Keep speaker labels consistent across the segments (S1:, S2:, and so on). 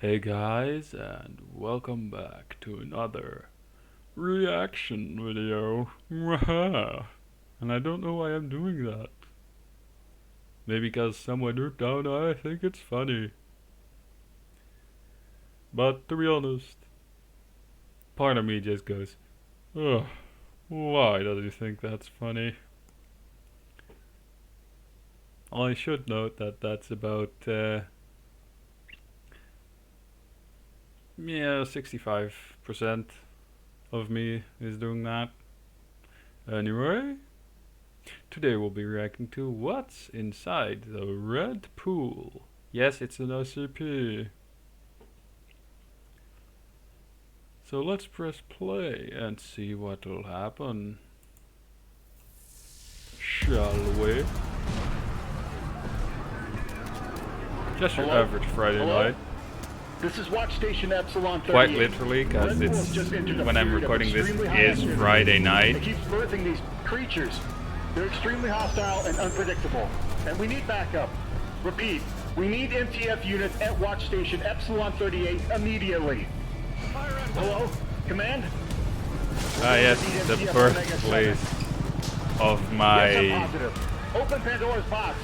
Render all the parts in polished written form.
S1: Hey guys, and welcome back to another reaction video. And I don't know why I'm doing that. Maybe because somewhere deep down I think it's funny. But to be honest, part of me just goes, ugh, why does he think that's funny? I should note that that's about, 65% of me is doing that. Anyway, today we'll be reacting to what's inside the red pool. Yes, it's an SCP. So let's press play and see what will happen. Shall we? Just your average Friday night.
S2: This is Watch Station Epsilon 38.
S1: Quite literally, because it's when I'm recording this is Friday night.
S2: It keeps birthing these creatures. They're extremely hostile and unpredictable. And we need backup. Repeat, we need MTF units at Watch Station Epsilon 38 immediately. Hello? Command?
S1: Ah yes, the birthplace of
S2: Yes, I'm
S1: my...
S2: positive. Open Pandora's box.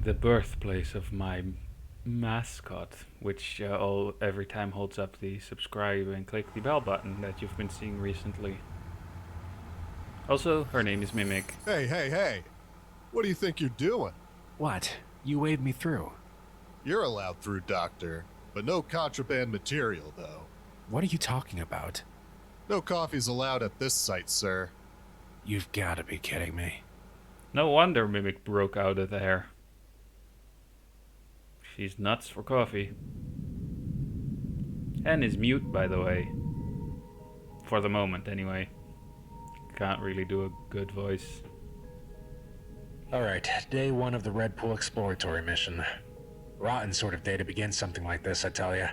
S1: The birthplace of my mascot, which every time holds up the subscribe and click the bell button that you've been seeing recently. Also, her name is Mimic.
S3: Hey. What do you think you're doing?
S4: What? You waved me through.
S3: You're allowed through, Doctor, but no contraband material, though.
S4: What are you talking about?
S3: No coffee's allowed at this site, sir.
S4: You've got to be kidding me.
S1: No wonder Mimic broke out of there. She's nuts for coffee. And is mute, by the way. For the moment, anyway. Can't really do a good voice.
S4: Alright, day one of the Red Pool exploratory mission. Rotten sort of day to begin something like this, I tell ya.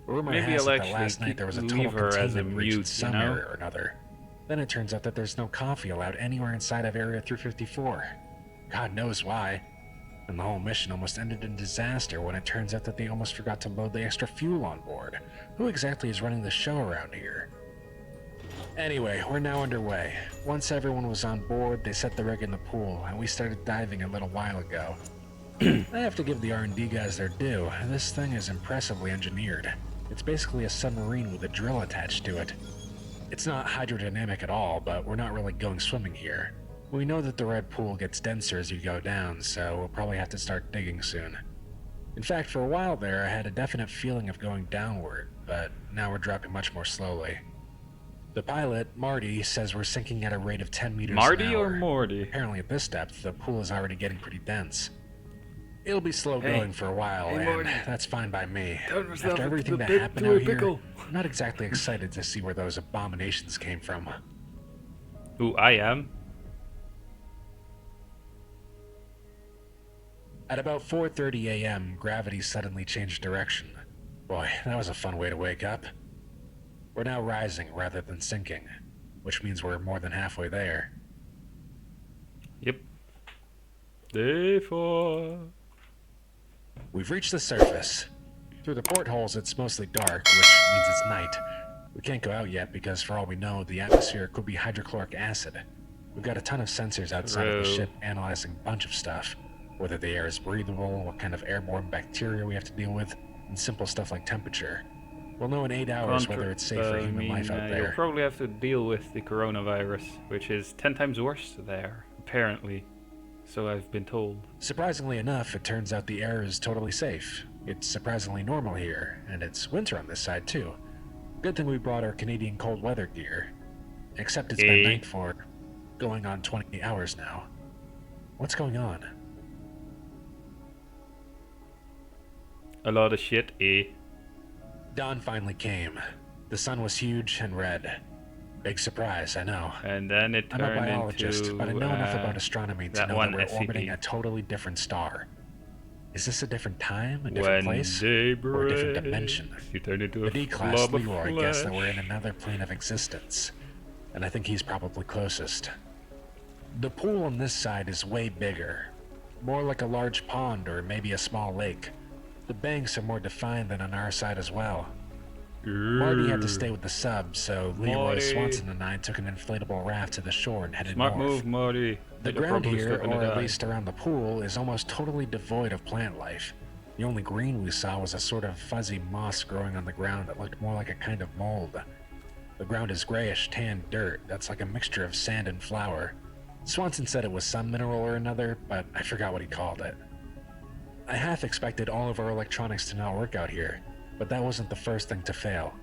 S4: Rumor
S1: Maybe
S4: has
S1: I'll
S4: it that
S1: actually
S4: last night there was a total
S1: leave her as a
S4: containment breach in
S1: mute,
S4: some
S1: you know?
S4: area or another. Then it turns out that there's no coffee allowed anywhere inside of Area 354. God knows why. And the whole mission almost ended in disaster when it turns out that they almost forgot to load the extra fuel on board. Who exactly is running the show around here? Anyway, we're now underway. Once everyone was on board, they set the rig in the pool, and we started diving a little while ago. I have to give the R&D guys their due. This thing is impressively engineered. It's basically a submarine with a drill attached to it. It's not hydrodynamic at all, but we're not really going swimming here. We know that the red pool gets denser as you go down, so we'll probably have to start digging soon. In fact, for a while there, I had a definite feeling of going downward, but now we're dropping much more slowly. The pilot, Marty, says we're sinking at a rate of 10 meters an
S1: Marty
S4: hour.
S1: or Morty?
S4: Apparently at this depth, the pool is already getting pretty dense. It'll be slow
S1: Hey.
S4: going for a while,
S1: Hey,
S4: and
S1: Morty.
S4: that's fine by me.
S1: Turn yourself
S4: After everything
S1: into a
S4: that
S1: bit
S4: happened
S1: to a
S4: out here,
S1: pickle.
S4: I'm not exactly excited to see where those abominations came from.
S1: Who I am?
S4: At about 4:30 a.m., gravity suddenly changed direction. Boy, that was a fun way to wake up. We're now rising rather than sinking, which means we're more than halfway there.
S1: Yep. Day 4.
S4: We've reached the surface. Through the portholes, it's mostly dark, which means it's night. We can't go out yet because, for all we know, the atmosphere could be hydrochloric acid. We've got a ton of sensors outside of the
S1: True.
S4: ship analyzing a bunch of stuff. Whether the air is breathable, what kind of airborne bacteria we have to deal with, and simple stuff like temperature. We'll know in 8 hours whether it's safe for human life out
S1: You'll
S4: there.
S1: probably have to deal with the coronavirus, which is 10 times worse there, apparently. So I've been told.
S4: Surprisingly enough, it turns out the air is totally safe. It's surprisingly normal here, and it's winter on this side too. Good thing we brought our Canadian cold weather gear. Except it's been night for going on 20 hours now. What's going on?
S1: A lot of shit, eh?
S4: Dawn finally came. The sun was huge and red. Big surprise, I know.
S1: And then it
S4: I'm a
S1: turned
S4: biologist,
S1: into
S4: but I know enough about astronomy to
S1: that
S4: know
S1: one
S4: that we're
S1: SCP.
S4: orbiting a totally different star. Is this a different time, a different
S1: when
S4: place,
S1: day
S4: or a different
S1: breaks,
S4: dimension?
S1: you turn into
S4: The
S1: a
S4: D-class
S1: blob of
S4: Leroy guessed that we're in
S1: flesh.
S4: another plane of existence, and I think he's probably closest. The pool on this side is way bigger, more like a large pond or maybe a small lake. The banks are more defined than on our side as well. Marty had to stay with the sub, so Leroy,
S1: Marty.
S4: Swanson, and I took an inflatable raft to the shore and headed
S1: Smart
S4: north.
S1: move, Marty.
S4: The
S1: You're
S4: ground
S1: probably
S4: here,
S1: still gonna
S4: or at
S1: die.
S4: least around the pool, is almost totally devoid of plant life. The only green we saw was a sort of fuzzy moss growing on the ground that looked more like a kind of mold. The ground is grayish tan dirt that's like a mixture of sand and flour. Swanson said it was some mineral or another, but I forgot what he called it. I half expected all of our electronics to not work out here, but that wasn't the first thing to fail.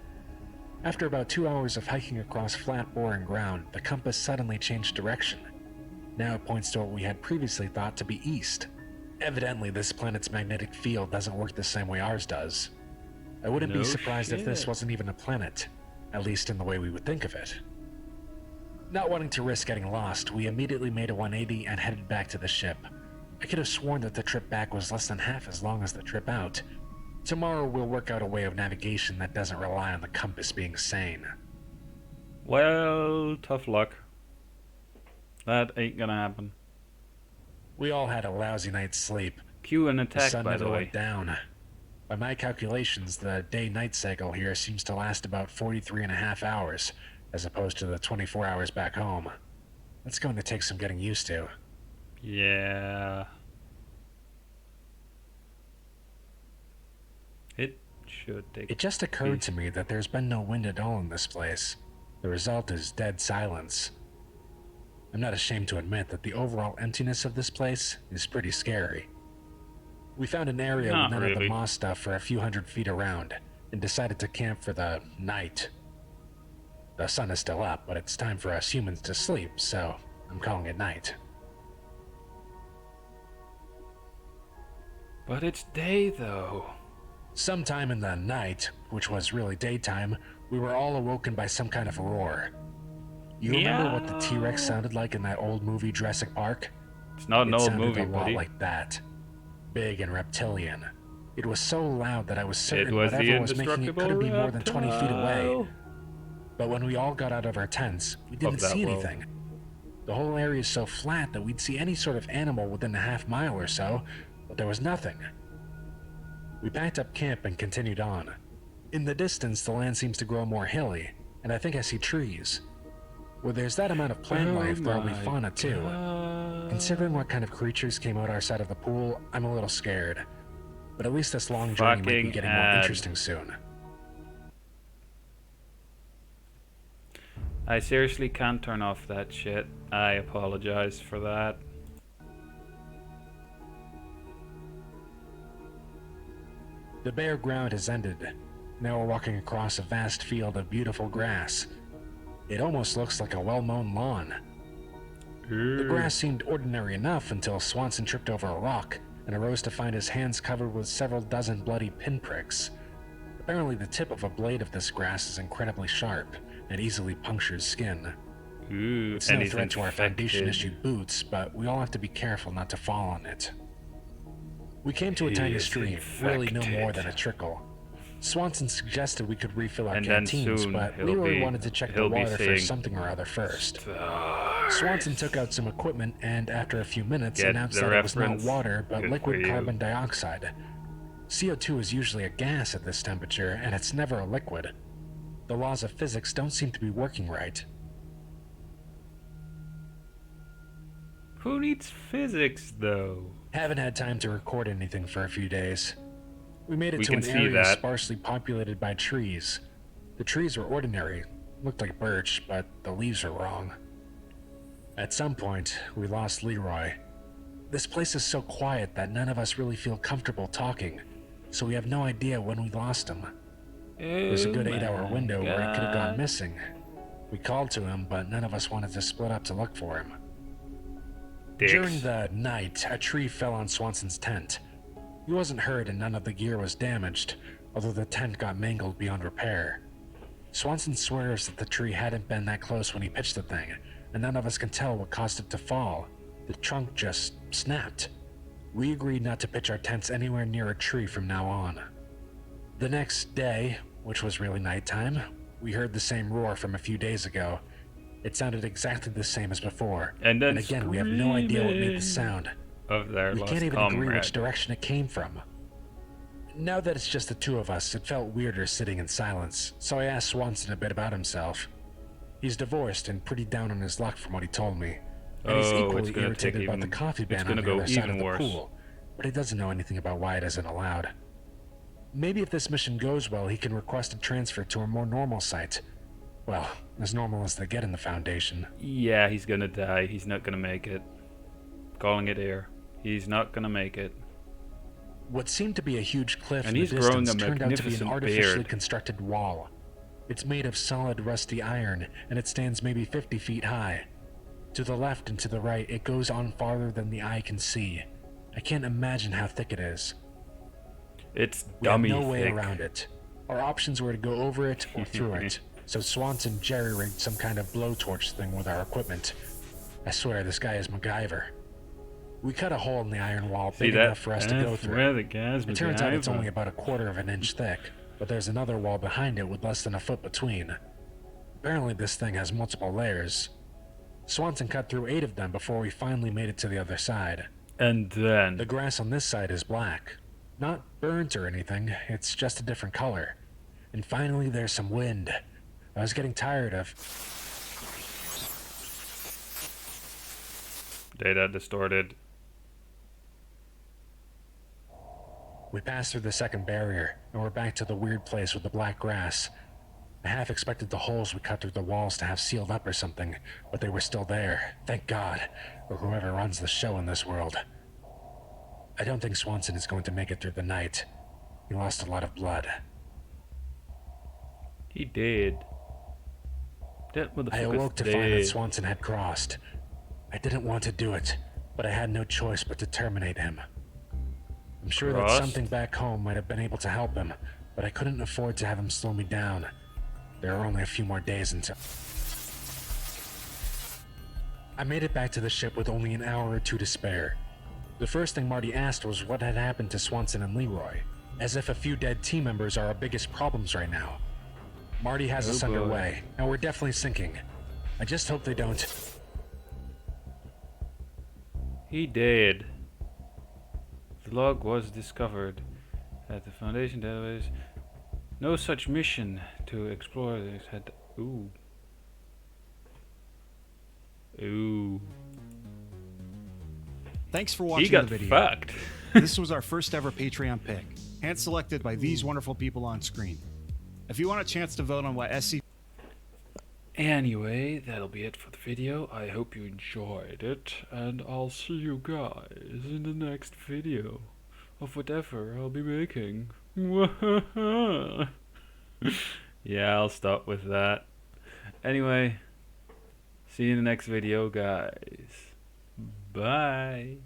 S4: After about 2 hours of hiking across flat, boring ground, the compass suddenly changed direction. Now it points to what we had previously thought to be east. Evidently, this planet's magnetic field doesn't work the same way ours does. I wouldn't
S1: No
S4: be surprised if this
S1: shit.
S4: wasn't even a planet, at least in the way we would think of it. Not wanting to risk getting lost, we immediately made a 180 and headed back to the ship. I could have sworn that the trip back was less than half as long as the trip out. Tomorrow we'll work out a way of navigation that doesn't rely on the compass being sane.
S1: Well, tough luck. That ain't gonna happen.
S4: We all had a lousy night's sleep.
S1: Cue an
S4: The
S1: attack,
S4: sun
S1: by
S4: never
S1: the way.
S4: went down. By my calculations, the day-night cycle here seems to last about 43 and a half hours, as opposed to the 24 hours back home. That's going to take some getting used to.
S1: Yeah. It should take.
S4: It just occurred to me that there's been no wind at all in this place. The result is dead silence. I'm not ashamed to admit that the overall emptiness of this place is pretty scary. We found an area
S1: Not
S4: with none of
S1: really.
S4: the moss stuff for a few hundred feet around, and decided to camp for the night. The sun is still up, but it's time for us humans to sleep, so I'm calling it night.
S1: But it's day though.
S4: Sometime in the night, which was really daytime, we were all awoken by some kind of roar. You remember what the T-Rex sounded like in that old movie Jurassic Park?
S1: It's not an
S4: It
S1: old
S4: sounded
S1: movie,
S4: a lot
S1: buddy.
S4: like that. Big and reptilian. It was so loud that I was certain
S1: It was the
S4: whatever was making it
S1: indestructible
S4: couldn't be more than 20 feet away.
S1: reptile.
S4: But when we all got out of our tents, we didn't
S1: that
S4: see
S1: world.
S4: anything. The whole area is so flat that we'd see any sort of animal within a half mile or so, but there was nothing. We packed up camp and continued on. In the distance, the land seems to grow more hilly, and I think I see trees. Where there's that amount of plant life, there'll be
S1: my
S4: fauna too.
S1: God.
S4: Considering what kind of creatures came out our side of the pool, I'm a little scared. But at least this long journey might be
S1: Fucking
S4: getting more
S1: ad.
S4: interesting soon.
S1: I seriously can't turn off that shit. I apologize for that.
S4: The bare ground has ended. Now we're walking across a vast field of beautiful grass. It almost looks like a well-mown lawn. The grass seemed ordinary enough until Swanson tripped over a rock and arose to find his hands covered with several dozen bloody pinpricks. Apparently the tip of a blade of this grass is incredibly sharp and easily punctures skin.
S1: Ooh,
S4: It's
S1: and
S4: no
S1: he's
S4: threat to our foundation
S1: infected.
S4: issue boots, but we all have to be careful not to fall on it. We came to a
S1: He
S4: tiny
S1: is
S4: stream, really no more
S1: infected.
S4: than a trickle. Swanson suggested we could refill our
S1: And then
S4: canteens,
S1: soon
S4: but
S1: he'll
S4: Leroy
S1: be-
S4: wanted to check the
S1: he'll be
S4: water for
S1: seeing
S4: something or other first.
S1: Stars.
S4: Swanson took out some equipment and, after a few minutes,
S1: Get
S4: announced
S1: the
S4: that it was not
S1: reference?
S4: water, but
S1: Good
S4: liquid
S1: for you.
S4: carbon dioxide. CO2 is usually a gas at this temperature, and it's never a liquid. The laws of physics don't seem to be working right.
S1: Who needs physics though?
S4: Haven't had time to record anything for a few days. We made it
S1: We
S4: to
S1: can
S4: an
S1: see
S4: area
S1: that.
S4: sparsely populated by trees. The trees were ordinary, looked like birch, but the leaves are wrong. At some point, we lost Leroy. This place is so quiet that none of us really feel comfortable talking, so we have no idea when we lost him. There's a good 8-hour window where he could have gone missing. We called to him, but none of us wanted to split up to look for him.
S1: Dicks.
S4: During the night, a tree fell on Swanson's tent. He wasn't hurt and none of the gear was damaged, although the tent got mangled beyond repair. Swanson swears that the tree hadn't been that close when he pitched the thing, and none of us can tell what caused it to fall. The trunk just snapped. We agreed not to pitch our tents anywhere near a tree from now on. The next day, which was really nighttime, we heard the same roar from a few days ago. It sounded exactly the same as before,
S1: And then
S4: again we have no idea what made
S1: screaming
S4: the sound.
S1: of their
S4: We
S1: lost
S4: can't even agree
S1: comrade.
S4: which direction it came from. Now that it's just the two of us, it felt weirder sitting in silence, so I asked Swanson a bit about himself. He's divorced and pretty down on his luck from what he told me. And he's
S1: Oh,
S4: equally
S1: it's gonna take
S4: irritated about the
S1: even-
S4: coffee
S1: it's
S4: ban on
S1: gonna
S4: the
S1: go
S4: other side
S1: even
S4: of the
S1: worse.
S4: pool, but he doesn't know anything about why it isn't allowed. Maybe if this mission goes well, he can request a transfer to a more normal site. Well, as normal as they get in the Foundation.
S1: Yeah, he's gonna die. He's not gonna make it. Calling it here. He's not gonna make it.
S4: What seemed to be a huge cliff
S1: And
S4: in
S1: he's
S4: the
S1: growing
S4: distance
S1: a
S4: turned out to be an
S1: magnificent
S4: artificially
S1: beard.
S4: constructed wall. It's made of solid rusty iron, and it stands maybe 50 feet high. To the left and to the right, it goes on farther than the eye can see. I can't imagine how thick it is.
S1: It's
S4: We had
S1: dummy
S4: no way
S1: thick.
S4: around it. Our options were to go over it or through it, so Swanson jerry-rigged some kind of blowtorch thing with our equipment. I swear, this guy is MacGyver. We cut a hole in the iron wall
S1: See
S4: big
S1: that?
S4: enough for us to go
S1: That's
S4: through.
S1: where the guy's
S4: It turns out it's
S1: MacGyver.
S4: only about a quarter of an inch thick, but there's another wall behind it with less than a foot between. Apparently this thing has multiple layers. Swanson cut through 8 of them before we finally made it to the other side.
S1: And then
S4: The grass on this side is black. Not burnt or anything, it's just a different color. And finally there's some wind. I was getting tired of...
S1: data distorted.
S4: We passed through the second barrier, and we're back to the weird place with the black grass. I half expected the holes we cut through the walls to have sealed up or something, but they were still there, thank God, or whoever runs the show in this world. I don't think Swanson is going to make it through the night. He lost a lot of blood.
S1: He did. That
S4: I
S1: motherfucker's
S4: awoke to find that
S1: dead.
S4: Swanson had crossed. I didn't want to do it, but I had no choice but to terminate him. I'm sure that
S1: Crossed?
S4: something back home might have been able to help him, but I couldn't afford to have him slow me down. There are only a few more days until... I made it back to the ship with only an hour or two to spare. The first thing Marty asked was what had happened to Swanson and Leroy, as if a few dead team members are our biggest problems right now. Marty has us
S1: Oh, boy.
S4: underway, and we're definitely sinking. I just hope they don't...
S1: He did. The log was discovered at the Foundation database. No such mission to explore this had. Ooh. Ooh.
S5: Thanks for
S1: He
S5: watching
S1: got
S5: the video.
S1: fucked.
S5: This was our first ever Patreon pick, hand selected by these wonderful people on screen. If you want a chance to vote on what SC
S1: Anyway, that'll be it for the video. I hope you enjoyed it, and I'll see you guys in the next video of whatever I'll be making. Yeah, I'll stop with that. Anyway, see you in the next video, guys. Bye.